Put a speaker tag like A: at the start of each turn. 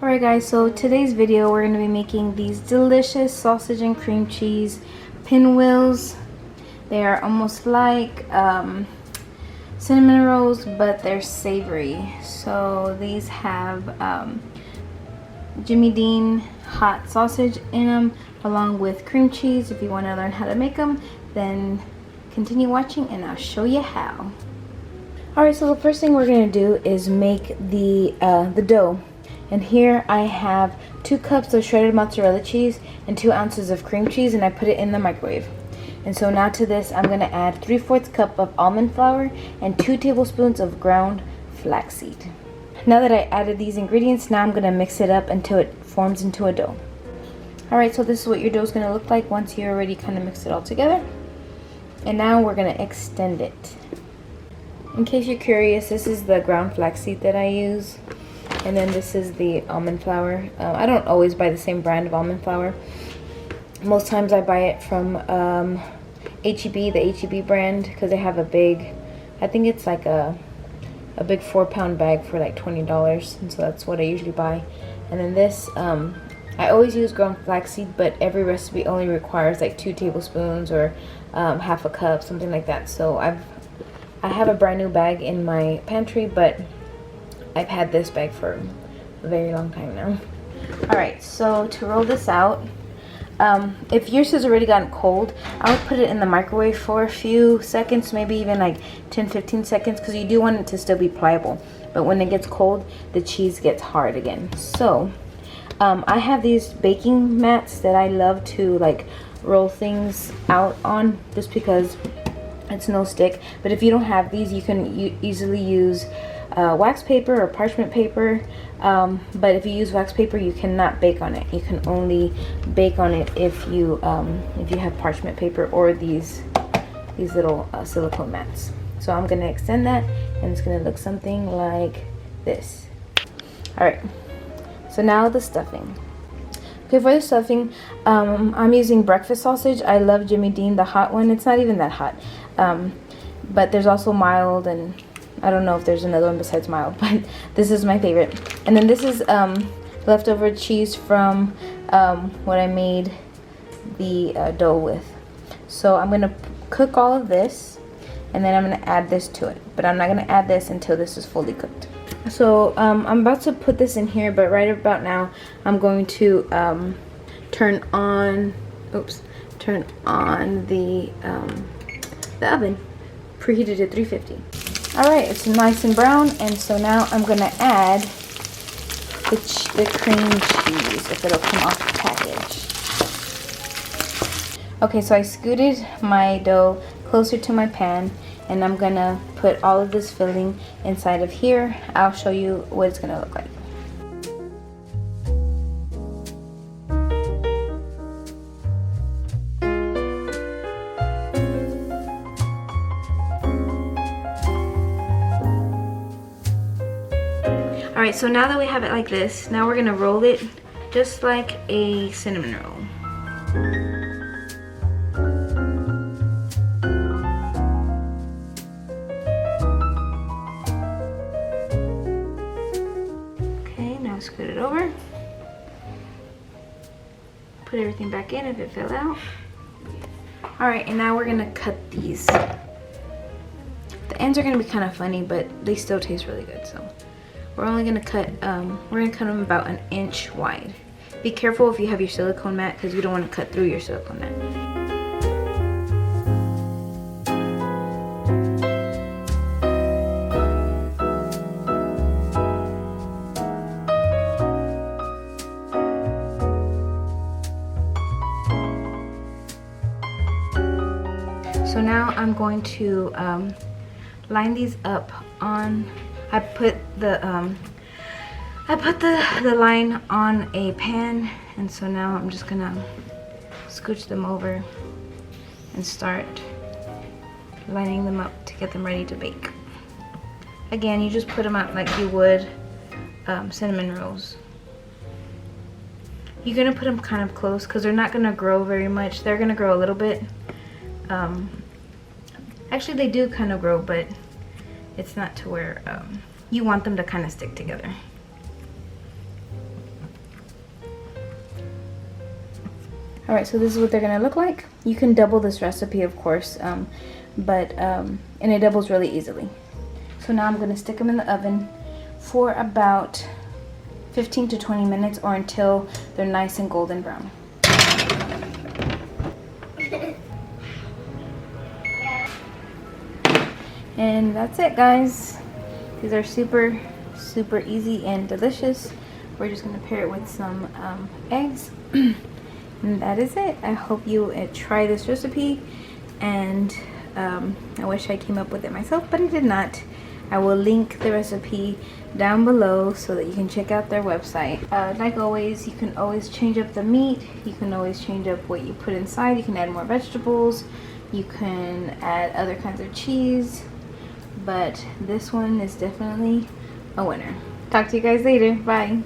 A: Alright guys, so today's video we're going to be making these delicious sausage and cream cheese pinwheels. They are almost like cinnamon rolls, but they're savory. So these have Jimmy Dean hot sausage in them along with cream cheese. If you want to learn how to make them, then continue watching and I'll show you how. Alright, so the first thing we're going to do is make the dough. And here I have 2 cups of shredded mozzarella cheese and 2 ounces of cream cheese, and I put it in the microwave. And so now to this I'm going to add 3/4 cup of almond flour and 2 tablespoons of ground flaxseed. Now that I added these ingredients, now I'm going to mix it up until it forms into a dough. Alright, so this is what your dough is going to look like once you already kind of mix it all together. And now we're going to extend it. In case you're curious, this is the ground flaxseed that I use. And then this is the almond flour. I don't always buy the same brand of almond flour. Most times I buy it from HEB, the HEB brand, because they have a big, I think it's like a big 4-pound bag for like $20. And so that's what I usually buy. And then this, I always use ground flaxseed, but every recipe only requires like 2 tablespoons or half a cup, something like that. So I have a brand new bag in my pantry, but I've had this bag for a very long time now. Alright, so to roll this out, if yours has already gotten cold, I would put it in the microwave for a few seconds, maybe even like 10-15 seconds, because you do want it to still be pliable. But when it gets cold, the cheese gets hard again. So I have these baking mats that I love to like roll things out on, just because it's no stick. But if you don't have these, you can easily use wax paper or parchment paper, but if you use wax paper, you cannot bake on it. You can only bake on it if you have parchment paper or these little silicone mats. So I'm gonna extend that, and it's gonna look something like this. All right. So now the stuffing. Okay, for the stuffing, I'm using breakfast sausage. I love Jimmy Dean, the hot one. It's not even that hot, but there's also mild, and I don't know if there's another one besides mild, but this is my favorite. And then this is leftover cheese from what I made the dough with. So I'm gonna cook all of this, and then I'm gonna add this to it. But I'm not gonna add this until this is fully cooked. So I'm about to put this in here, but right about now I'm going to turn on the oven, preheated at 350. Alright, it's nice and brown, and so now I'm going to add the cream cheese, if it'll come off the package. Okay, so I scooted my dough closer to my pan, and I'm going to put all of this filling inside of here. I'll show you what it's going to look like. Alright, so now that we have it like this, now we're going to roll it just like a cinnamon roll. Okay, now scoot it over. Put everything back in if it fell out. Alright, and now we're going to cut these. The ends are going to be kind of funny, but they still taste really good, so. We're only going to cut, them about 1 inch wide. Be careful if you have your silicone mat, because you don't want to cut through your silicone mat. So now I'm going to line these up on. I put the line on a pan, and so now I'm just gonna scooch them over and start lining them up to get them ready to bake. Again, you just put them out like you would cinnamon rolls. You're gonna put them kind of close because they're not gonna grow very much. They're gonna grow a little bit. Actually, they do kind of grow, but it's not to where you want them to kind of stick together. All right, so this is what they're gonna look like. You can double this recipe, of course, and it doubles really easily. So now I'm gonna stick them in the oven for about 15 to 20 minutes or until they're nice and golden brown. And that's it, guys. These are super easy and delicious. We're just gonna pair it with some eggs. And that is it. I hope you try this recipe, and I wish I came up with it myself, but I did not. I will link the recipe down below so that you can check out their website. Like always, you can always change up the meat. You can always change up what you put inside. You can add more vegetables. You can add other kinds of cheese. But this one is definitely a winner. Talk to you guys later. Bye.